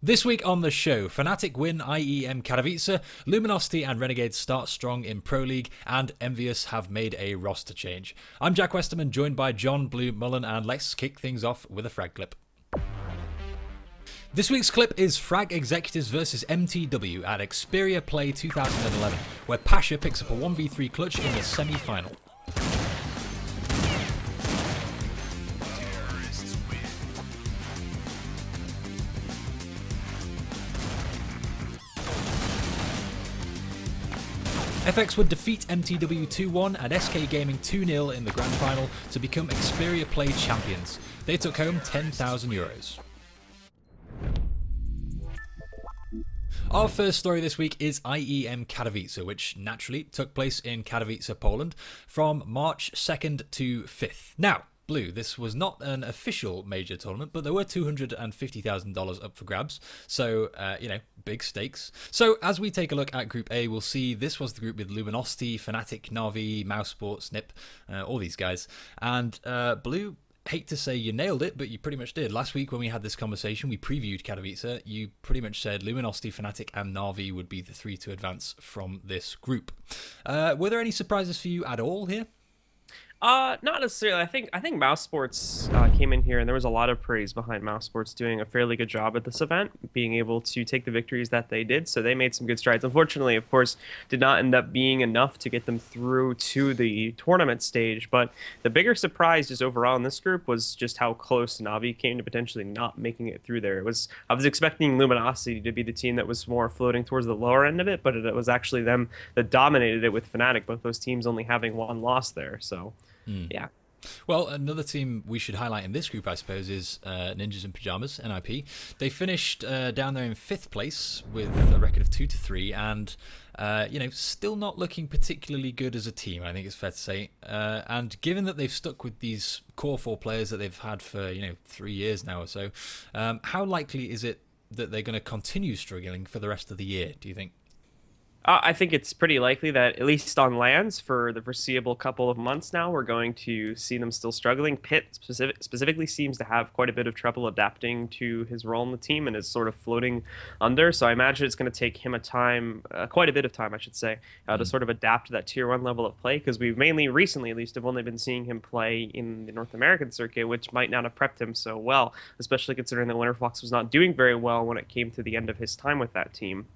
This week on the show, Fnatic win IEM Katowice, Luminosity and Renegades start strong in Pro League, and EnVyUs have made a roster change. I'm Jack Westerman, joined by John, Blue, Mullen, and let's kick things off with a frag clip. This week's clip is Frag Executives versus MTW at Xperia Play 2011, where Pasha picks up a 1v3 clutch in the semi-final. FX would defeat MTW 2-1 and SK Gaming 2-0 in the grand final to become Xperia Play champions. They took home €10,000. Our first story this week is IEM Katowice, which naturally took place in Katowice, Poland, from March 2nd to 5th. Now, Blue, this was not an official major tournament, but there were $250,000 up for grabs, so, big stakes. So, as we take a look at Group A, we'll see this was the group with Luminosity, Fnatic, NaVi, Mousesport, Snip, all these guys. And, Blue, hate to say you nailed it, but you pretty much did. Last week when we had this conversation, we previewed Katowice, you pretty much said Luminosity, Fnatic, and NaVi would be the three to advance from this group. Were there any surprises for you at all here? Not necessarily. I think Mouse Sports came in here, and there was a lot of praise behind Mouse Sports doing a fairly good job at this event, being able to take the victories that they did. So they made some good strides. Unfortunately, of course, did not end up being enough to get them through to the tournament stage. But the bigger surprise just overall in this group was just how close NaVi came to potentially not making it through there. I was expecting Luminosity to be the team that was more floating towards the lower end of it, but it was actually them that dominated it with Fnatic, both those teams only having one loss there. So. Yeah. Well, another team we should highlight in this group, I suppose, is Ninjas in Pyjamas, NIP. They finished down there in 5th place with a record of 2-3, and still not looking particularly good as a team, I think it's fair to say. And given that they've stuck with these core 4 players that they've had for 3 years now or so, how likely is it that they're going to continue struggling for the rest of the year, do you think? I think it's pretty likely that, at least on lands, for the foreseeable couple of months now, we're going to see them still struggling. Pitt specifically seems to have quite a bit of trouble adapting to his role in the team and is sort of floating under. So I imagine it's going to take him quite a bit of time, I should say, to sort of adapt to that Tier 1 level of play, because we've mainly, recently at least, have only been seeing him play in the North American circuit, which might not have prepped him so well, especially considering that Winterfox was not doing very well when it came to the end of his time with that team.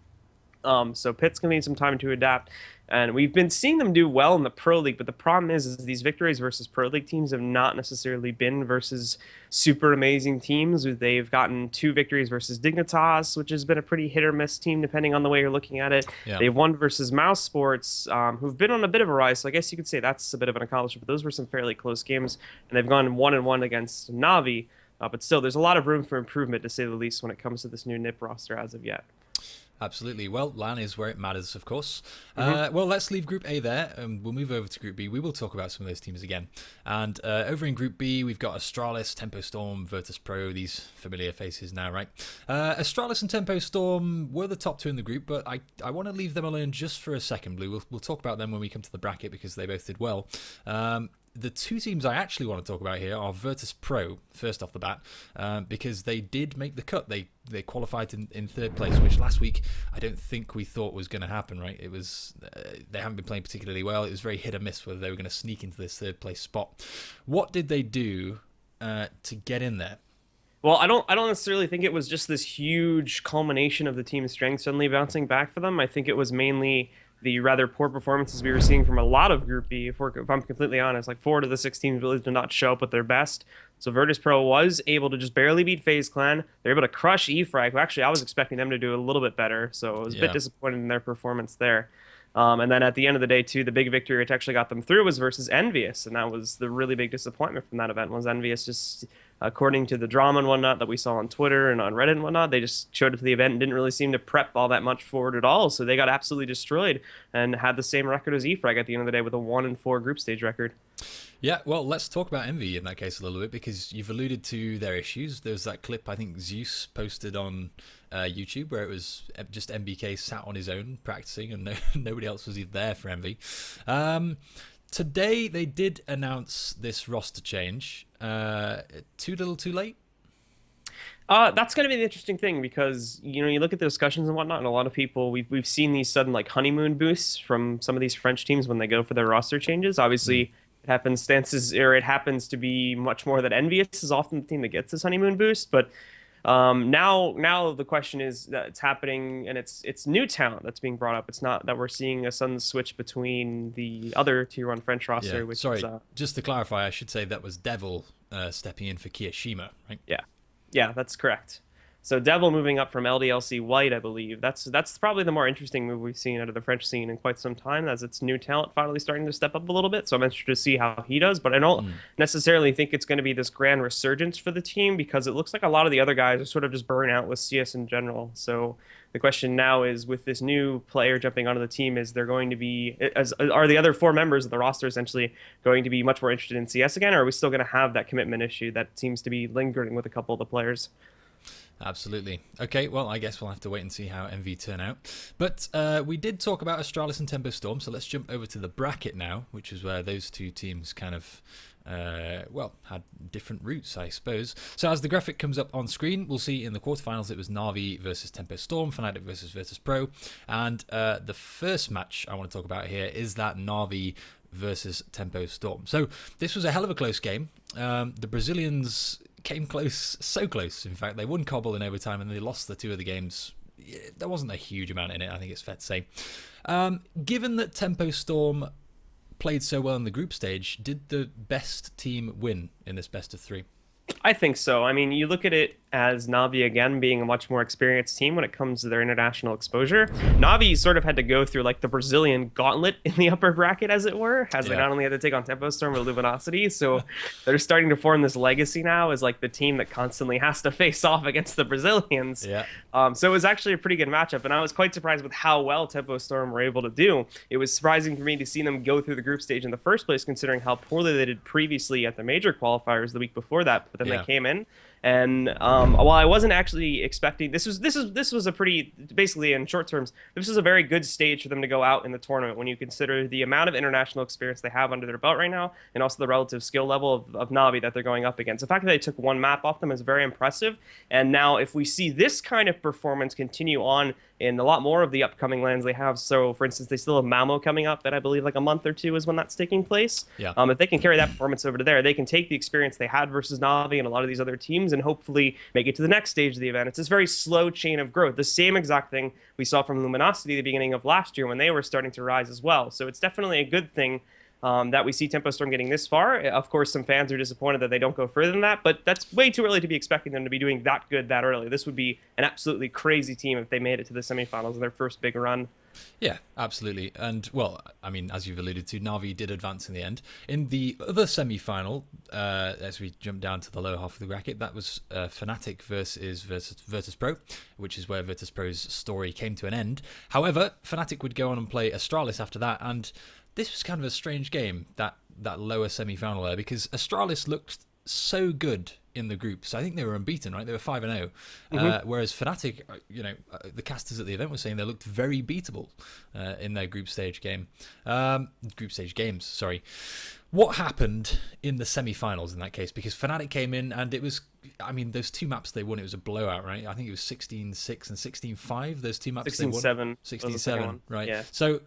So Pitt's going to need some time to adapt, and we've been seeing them do well in the Pro League, but the problem is these victories versus Pro League teams have not necessarily been versus super amazing teams. They've gotten 2 victories versus Dignitas, which has been a pretty hit-or-miss team, depending on the way you're looking at it. Yeah. They've won versus Mouse Sports, who've been on a bit of a rise, so I guess you could say that's a bit of an accomplishment, but those were some fairly close games, and they've gone 1-1 against NaVi, but still, there's a lot of room for improvement, to say the least, when it comes to this new NiP roster as of yet. Absolutely. Well, LAN is where it matters, of course. Well, let's leave Group A there, and we'll move over to Group B. We will talk about some of those teams again. And over in Group B, we've got Astralis, Tempo Storm, Virtus Pro, these familiar faces now, right? Astralis and Tempo Storm were the top 2 in the group, but I want to leave them alone just for a second, Blue. We'll talk about them when we come to the bracket, because they both did well. The 2 teams I actually want to talk about here are Virtus Pro, first off the bat, because they did make the cut. They qualified in 3rd place, which last week I don't think we thought was going to happen, right? It was they haven't been playing particularly well. It was very hit or miss whether they were going to sneak into this 3rd place spot. What did they do to get in there? Well, I don't necessarily think it was just this huge culmination of the team's strength suddenly bouncing back for them. I think it was mainly the rather poor performances we were seeing from a lot of Group B, if I'm completely honest. Like 4 to the 6 teams really did not show up at their best. So Virtus Pro was able to just barely beat FaZe Clan. They're able to crush eFrag, who actually I was expecting them to do a little bit better. So I was a bit disappointed in their performance there. And then at the end of the day, too, the big victory which actually got them through was versus EnVyUs. And that was the really big disappointment from that event, was EnVyUs just, according to the drama and whatnot that we saw on Twitter and on Reddit and whatnot, they just showed up to the event and didn't really seem to prep all that much for it at all. So they got absolutely destroyed and had the same record as eFrag at the end of the day, with a 1-4 group stage record. Yeah, well, let's talk about Envy in that case a little bit, because you've alluded to their issues. There's that clip I think Zeus posted on YouTube where it was just MBK sat on his own practicing, and nobody else was even there for Envy. Today they did announce this roster change. Too little, too late? That's going to be the interesting thing because you look at the discussions and whatnot, and a lot of people we've seen these sudden like honeymoon boosts from some of these French teams when they go for their roster changes. Obviously, it happens to be much more that EnVyUs is often the team that gets this honeymoon boost. But now the question is that it's happening, and it's new talent that's being brought up. It's not that we're seeing a sudden switch between the other tier one French roster. Yeah. Which Sorry, is, just to clarify, I should say that was Devil stepping in for Kioshima, right? yeah. Yeah, that's correct. So Devil moving up from LDLC White, I believe. That's probably the more interesting move we've seen out of the French scene in quite some time, as it's new talent finally starting to step up a little bit. So I'm interested to see how he does, but I don't necessarily think it's going to be this grand resurgence for the team because it looks like a lot of the other guys are sort of just burnt out with CS in general. So the question now is, with this new player jumping onto the team, are the other four members of the roster essentially going to be much more interested in CS again, or are we still going to have that commitment issue that seems to be lingering with a couple of the players? Absolutely. Okay, well, I guess we'll have to wait and see how NV turn out. But we did talk about Astralis and Tempo Storm, so let's jump over to the bracket now, which is where those two teams kind of, had different routes, I suppose. So as the graphic comes up on screen, we'll see in the quarterfinals it was NaVi versus Tempo Storm, Fnatic versus Virtus.pro, and the first match I want to talk about here is that NaVi versus Tempo Storm. So this was a hell of a close game. The Brazilians came close, so close, in fact. They won Cobble in overtime and they lost the two of the games. There wasn't a huge amount in it, I think it's fair to say. Given that Tempo Storm played so well in the group stage, did the best team win in this best of three? I think so. I mean, you look at it as NaVi again being a much more experienced team when it comes to their international exposure. NaVi sort of had to go through like the Brazilian gauntlet in the upper bracket, as it were, as they not only had to take on Tempo Storm but Luminosity. So they're starting to form this legacy now as like the team that constantly has to face off against the Brazilians. Yeah. So it was actually a pretty good matchup, and I was quite surprised with how well Tempo Storm were able to do. It was surprising for me to see them go through the group stage in the first place, considering how poorly they did previously at the major qualifiers the week before that. But then they came in. And while I wasn't actually expecting, this was a pretty, basically in short terms, this was a very good stage for them to go out in the tournament when you consider the amount of international experience they have under their belt right now, and also the relative skill level of NaVi that they're going up against. The fact that they took one map off them is very impressive. And now if we see this kind of performance continue on in a lot more of the upcoming lands they have, so for instance, they still have Malmo coming up, and I believe like a month or two is when that's taking place. Yeah. If they can carry that performance over to there, they can take the experience they had versus NaVi and a lot of these other teams and hopefully make it to the next stage of the event. It's this very slow chain of growth. The same exact thing we saw from Luminosity at the beginning of last year when they were starting to rise as well. So it's definitely a good thing that we see Tempo Storm getting this far. Of course, some fans are disappointed that they don't go further than that, but that's way too early to be expecting them to be doing that good that early. This would be an absolutely crazy team if they made it to the semifinals in their first big run. Yeah, absolutely. And, well, I mean, as you've alluded to, NaVi did advance in the end. In the other semi-final, as we jump down to the lower half of the bracket, that was Fnatic versus Virtus.pro, which is where Virtus.pro's story came to an end. However, Fnatic would go on and play Astralis after that, and this was kind of a strange game, that lower semi-final there, because Astralis looked so good in the groups. I think they were unbeaten, right? They were 5-0. Whereas Fnatic, the casters at the event were saying they looked very beatable in their group stage games, sorry. What happened in the semi-finals in that case? Because Fnatic came in and it was, I mean, those two maps they won, it was a blowout, right? I think it was 16-6 and 16-5. Those two maps 16-7. 16-7, right? Yeah. So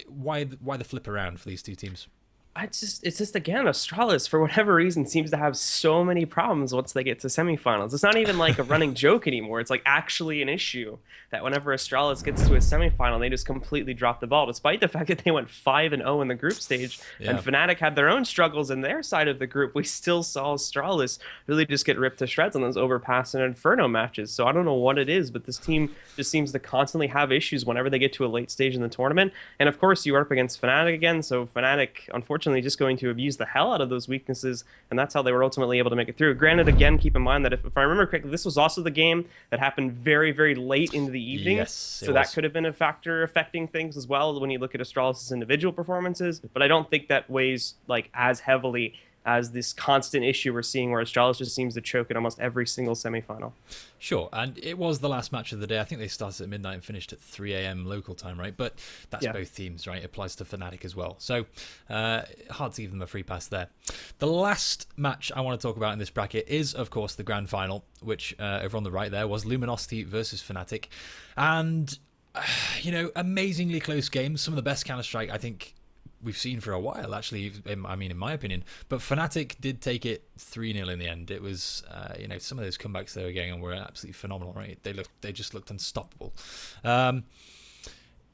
why the flip around for these two teams? It's just again, Astralis for whatever reason seems to have so many problems once they get to semifinals. It's not even like a running joke anymore. It's like actually an issue that whenever Astralis gets to a semifinal, they just completely drop the ball, despite the fact that they went 5-0 in the group stage. And Fnatic had their own struggles in their side of the group. We still saw Astralis really just get ripped to shreds on those Overpass and Inferno matches. So I don't know what it is, but this team just seems to constantly have issues whenever they get to a late stage in the tournament. And of course, you are up against Fnatic again, so Fnatic, unfortunately, just going to abuse the hell out of those weaknesses, and that's how they were ultimately able to make it through. Granted, again, keep in mind that if I remember correctly, this was also the game that happened very, very late into the evening. Yes, so that could have been a factor affecting things as well when you look at Astralis' individual performances, but I don't think that weighs like as heavily as this constant issue we're seeing where Astralis just seems to choke in almost every single semifinal. Sure, and it was the last match of the day. I think they started at midnight and finished at 3 a.m. local time, right? But that's both teams, right? It applies to Fnatic as well. So hard to give them a free pass there. The last match I want to talk about in this bracket is, of course, the grand final, which over on the right there was Luminosity versus Fnatic. And, amazingly close games. Some of the best Counter-Strike, I think, we've seen for a while, actually. I mean, in my opinion, but Fnatic did take it 3-0 in the end. It was, some of those comebacks they were getting on were absolutely phenomenal, right? They just looked unstoppable.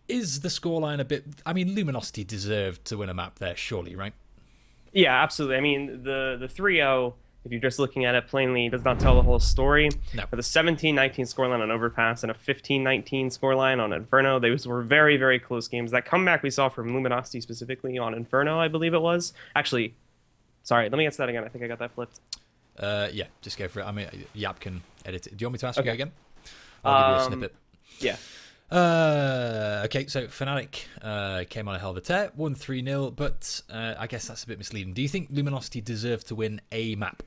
Is the scoreline a bit? I mean, Luminosity deserved to win a map there, surely, right? Yeah, absolutely. I mean, the 3-0, if you're just looking at it plainly, does not tell the whole story. No. With a 17-19 scoreline on Overpass and a 15-19 scoreline on Inferno, those were very, very close games. That comeback we saw from Luminosity specifically on Inferno, I believe it was. Actually, sorry, let me answer that again. I think I got that flipped. Yeah, just go for it. I mean, Yap can edit it. Do you want me to ask you again? I'll give you a snippet. Yeah. Okay, so Fnatic came on a hell of a tear, won 3-0, but I guess that's a bit misleading. Do you think Luminosity deserved to win a map?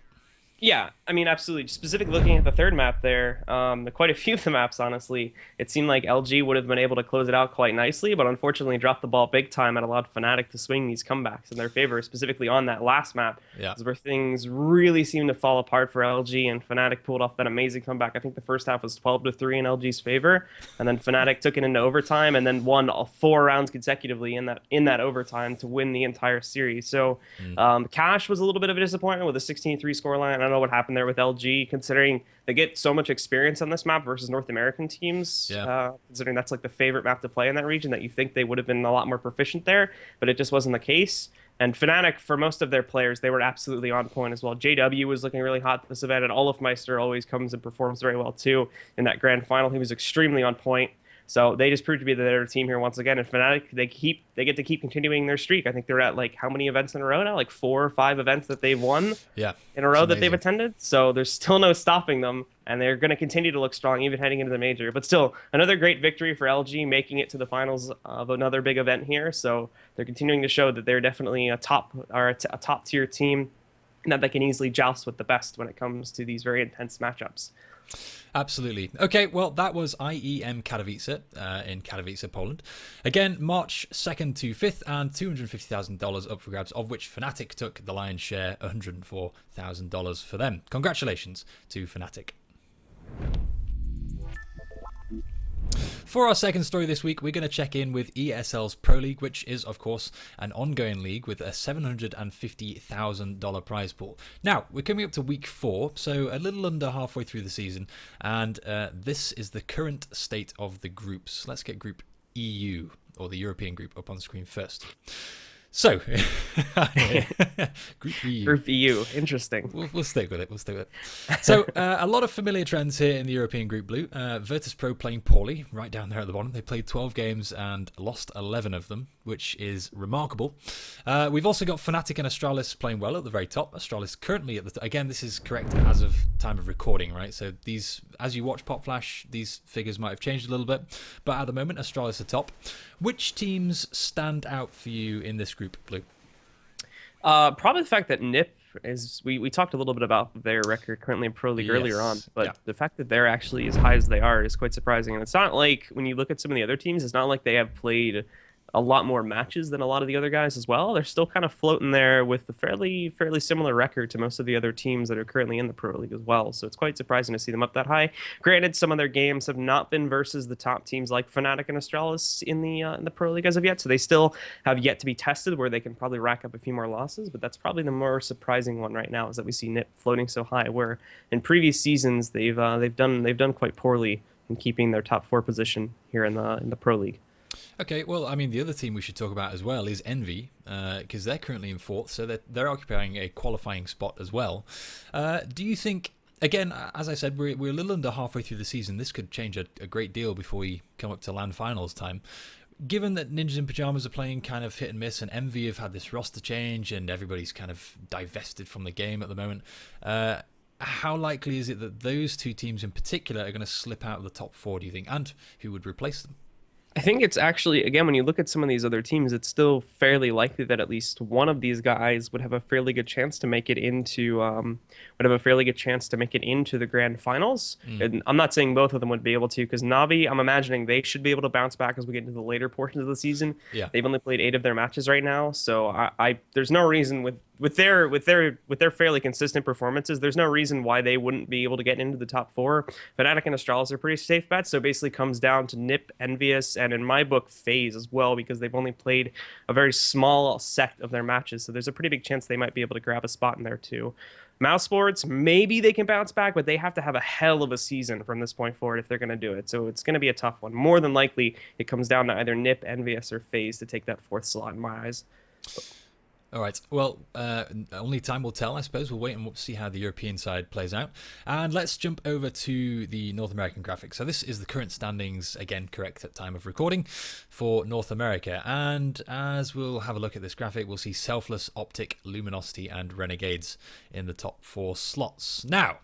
Yeah, I mean, absolutely. Specifically looking at the third map there, quite a few of the maps, honestly, it seemed like LG would have been able to close it out quite nicely, but unfortunately dropped the ball big time and allowed Fnatic to swing these comebacks in their favor, specifically on that last map. Yeah. Is where things really seemed to fall apart for LG, and Fnatic pulled off that amazing comeback. I think the first half was 12-3 in LG's favor, and then Fnatic took it into overtime and then won all 4 rounds consecutively in that overtime to win the entire series. So Cash was a little bit of a disappointment with a 16-3 scoreline. I don't know what happened there with LG, considering they get so much experience on this map versus North American teams. Considering that's like the favorite map to play in that region, that you think they would have been a lot more proficient there, but it just wasn't the case. And Fnatic, for most of their players, they were absolutely on point as well. JW was looking really hot this event, and Olafmeister always comes and performs very well too in that grand final. He was extremely on point. So they just proved to be the better team here once again. And Fnatic, they get to keep continuing their streak. I think they're at like how many events in a row now? Like 4 or 5 events that they've won in a row that they've attended. So there's still no stopping them, and they're going to continue to look strong even heading into the major. But still, another great victory for LG, making it to the finals of another big event here. So they're continuing to show that they're definitely a top tier team, and that they can easily joust with the best when it comes to these very intense matchups. Absolutely. Okay, well, that was IEM Katowice in Katowice, Poland. Again, March 2nd to 5th, and $250,000 up for grabs, of which Fnatic took the lion's share, $104,000 for them. Congratulations to Fnatic. For our second story this week, we're going to check in with ESL's Pro League, which is, of course, an ongoing league with a $750,000 prize pool. Now, we're coming up to week 4, so a little under halfway through the season, and this is the current state of the groups. Let's get Group EU, or the European group, up on the screen first. So, Group EU. Group EU, interesting. We'll stick with it. So, a lot of familiar trends here in the European Group Blue. Virtus.pro playing poorly, right down there at the bottom. They played 12 games and lost 11 of them, which is remarkable. We've also got Fnatic and Astralis playing well at the very top. Astralis currently at the again, this is correct as of time of recording, right? So these, as you watch PopFlash, these figures might have changed a little bit, but at the moment, Astralis are top. Which teams stand out for you in this group, Blue? Probably the fact that NiP is, we talked a little bit about their record currently in Pro League earlier on, but the fact that they're actually as high as they are is quite surprising. And it's not like, when you look at some of the other teams, it's not like they have played a lot more matches than a lot of the other guys as well. They're still kind of floating there with a fairly similar record to most of the other teams that are currently in the Pro League as well. So it's quite surprising to see them up that high. Granted, some of their games have not been versus the top teams like Fnatic and Astralis in the Pro League as of yet. So they still have yet to be tested, where they can probably rack up a few more losses. But that's probably the more surprising one right now, is that we see NiP floating so high, where in previous seasons they've done quite poorly in keeping their top 4 position here in the Pro League. Okay, well, I mean, the other team we should talk about as well is EnVy, because they're currently in 4th, so they're occupying a qualifying spot as well. Do you think, again, as I said, we're a little under halfway through the season. This could change a great deal before we come up to LAN finals time. Given that Ninjas in Pyjamas are playing kind of hit and miss, and EnVy have had this roster change, and everybody's kind of divested from the game at the moment, how likely is it that those two teams in particular are going to slip out of the top 4, do you think? And who would replace them? I think it's actually, again, when you look at some of these other teams, it's still fairly likely that at least one of these guys would have a fairly good chance to make it into the grand finals. Mm. And I'm not saying both of them would be able to, because Navi, I'm imagining they should be able to bounce back as we get into the later portions of the season. Yeah. They've only played 8 of their matches right now, so I there's no reason with their fairly consistent performances, there's no reason why they wouldn't be able to get into the top 4. Fnatic and Astralis are pretty safe bets, so it basically comes down to NiP, EnVyUs, and in my book, FaZe as well, because they've only played a very small set of their matches, so there's a pretty big chance they might be able to grab a spot in there too. Mouse Sports, maybe they can bounce back, but they have to have a hell of a season from this point forward if they're going to do it. So it's going to be a tough one. More than likely, it comes down to either NiP, EnVyUs, or FaZe to take that 4th slot in my eyes. All right. Well, only time will tell, I suppose. We'll wait and we'll see how the European side plays out. And let's jump over to the North American graphic. So this is the current standings, again, correct at time of recording, for North America. And as we'll have a look at this graphic, we'll see Selfless, Optic, Luminosity, and Renegades in the top 4 slots. Now,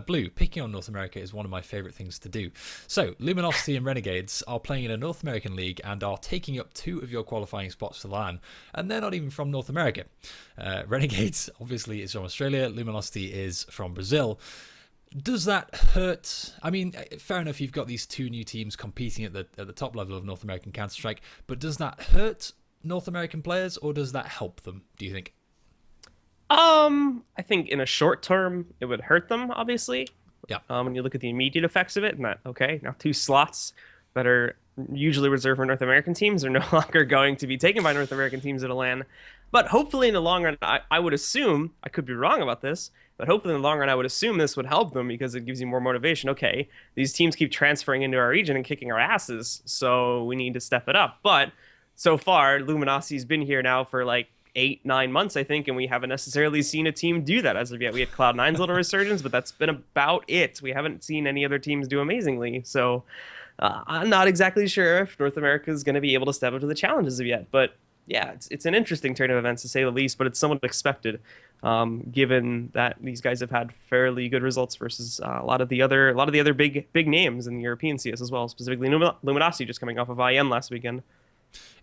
Blue, picking on North America is one of my favorite things to do. So, Luminosity and Renegades are playing in a North American league and are taking up 2 of your qualifying spots for the LAN, and they're not even from North America. Renegades, obviously, is from Australia. Luminosity is from Brazil. Does that hurt? I mean, fair enough, you've got these 2 new teams competing at the top level of North American Counter-Strike, but does that hurt North American players, or does that help them, do you think? I think in a short term, it would hurt them, obviously. Yeah. When you look at the immediate effects of it, and that, okay, now 2 slots that are usually reserved for North American teams are no longer going to be taken by North American teams at a LAN. But hopefully in the long run, I would assume, I could be wrong about this, but hopefully in the long run, I would assume this would help them because it gives you more motivation. Okay, these teams keep transferring into our region and kicking our asses, so we need to step it up. But so far, Luminosity's been here now for like 8-9 months, I think, and we haven't necessarily seen a team do that as of yet. We had Cloud9's little resurgence, but that's been about it. We haven't seen any other teams do amazingly. So I'm not exactly sure if North America is going to be able to step up to the challenges of yet. But yeah, it's an interesting turn of events to say the least, but it's somewhat expected, given that these guys have had fairly good results versus a lot of the other big names in the European CS as well, specifically Luminosity just coming off of IEM last weekend.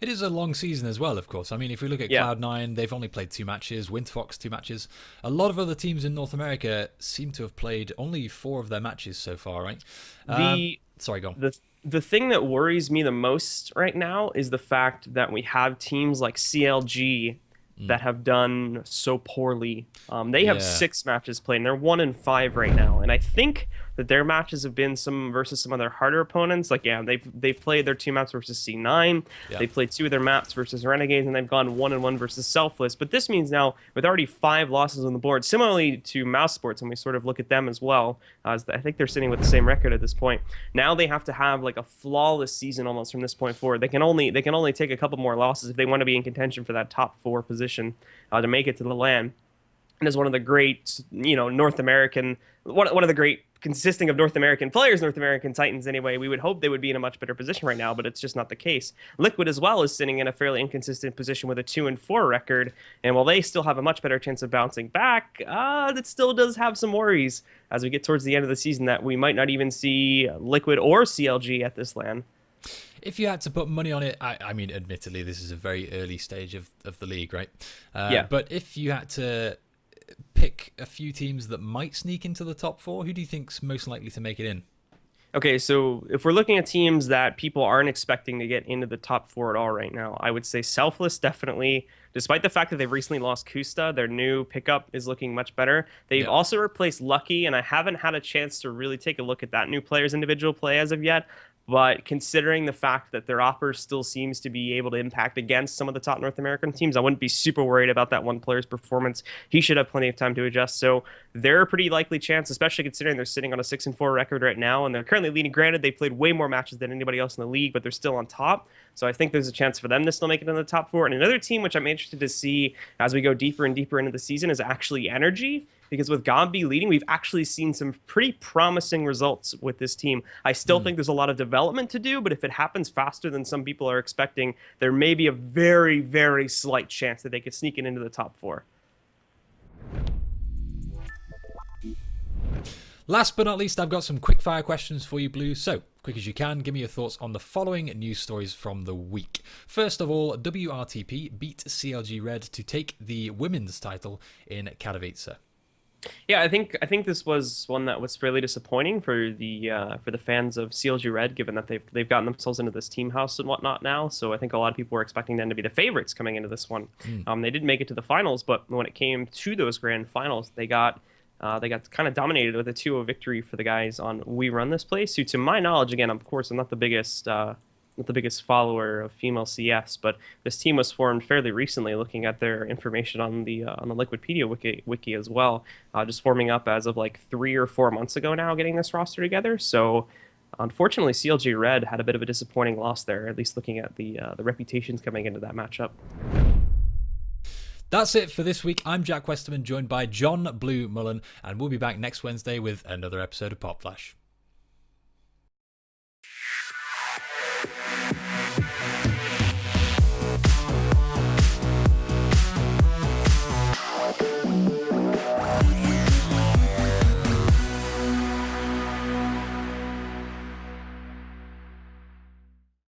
It is a long season as well, of course. I mean, if we look at Cloud9, they've only played 2 matches, Winterfox 2 matches. A lot of other teams in North America seem to have played only 4 of their matches so far, right? Sorry, go on. The thing that worries me the most right now is the fact that we have teams like CLG that have done so poorly. They have 6 matches played, and they're 1-5 right now. And I think that their matches have been versus some of their harder opponents. Like, yeah, they've played their 2 maps versus C9. Yeah. They've played 2 of their maps versus Renegades, and they've gone 1-1 versus Selfless. But this means now, with already 5 losses on the board, similarly to Mouse Sports, when we sort of look at them as well, I think they're sitting with the same record at this point. Now they have to have like a flawless season almost from this point forward. They can only take a couple more losses if they want to be in contention for that top 4 position to make it to the LAN. And as one of the great, North American, one of the great consisting of North American players, North American Titans anyway, we would hope they would be in a much better position right now, but it's just not the case. Liquid as well is sitting in a fairly inconsistent position with a 2-4 record, and while they still have a much better chance of bouncing back, that still does have some worries as we get towards the end of the season that we might not even see Liquid or CLG at this LAN. If you had to put money on it, I mean, admittedly, this is a very early stage of the league, right? Yeah. But if you had to pick a few teams that might sneak into the top 4, who do you think's most likely to make it in? Okay, so if we're looking at teams that people aren't expecting to get into the top 4 at all right now, I would say Selfless definitely. Despite the fact that they've recently lost Kusta, their new pickup is looking much better. They've also replaced Lucky, and I haven't had a chance to really take a look at that new player's individual play as of yet. But considering the fact that their opper still seems to be able to impact against some of the top North American teams, I wouldn't be super worried about that one player's performance. He should have plenty of time to adjust. So they're a pretty likely chance, especially considering they're sitting on a 6-4 record right now, and they're currently leading. Granted, they played way more matches than anybody else in the league, but they're still on top. So I think there's a chance for them to still make it in the top 4. And another team which I'm interested to see as we go deeper and deeper into the season is actually Energy. Because with Gombi leading, we've actually seen some pretty promising results with this team. I still think there's a lot of development to do, but if it happens faster than some people are expecting, there may be a very, very slight chance that they could sneak it into the top 4. Last but not least, I've got some quickfire questions for you, Blue. So, quick as you can, give me your thoughts on the following news stories from the week. First of all, WRTP beat CLG Red to take the women's title in Katowice. Yeah, I think this was one that was fairly disappointing for the fans of CLG Red, given that they've gotten themselves into this team house and whatnot now. So I think a lot of people were expecting them to be the favorites coming into this one. They did make it to the finals, but when it came to those grand finals, they got kind of dominated with a 2-0 victory for the guys on We Run This Place, who, to my knowledge, again, of course, I'm not the biggest follower of female CS, but this team was formed fairly recently. Looking at their information on the Liquipedia wiki as well, just forming up as of like 3 or 4 months ago now, getting this roster together. So unfortunately, CLG Red had a bit of a disappointing loss there, at least looking at the reputations coming into that matchup. That's it for this week. I'm Jack Westerman, joined by John Blue Mullen, and we'll be back next Wednesday with another episode of PopFlash.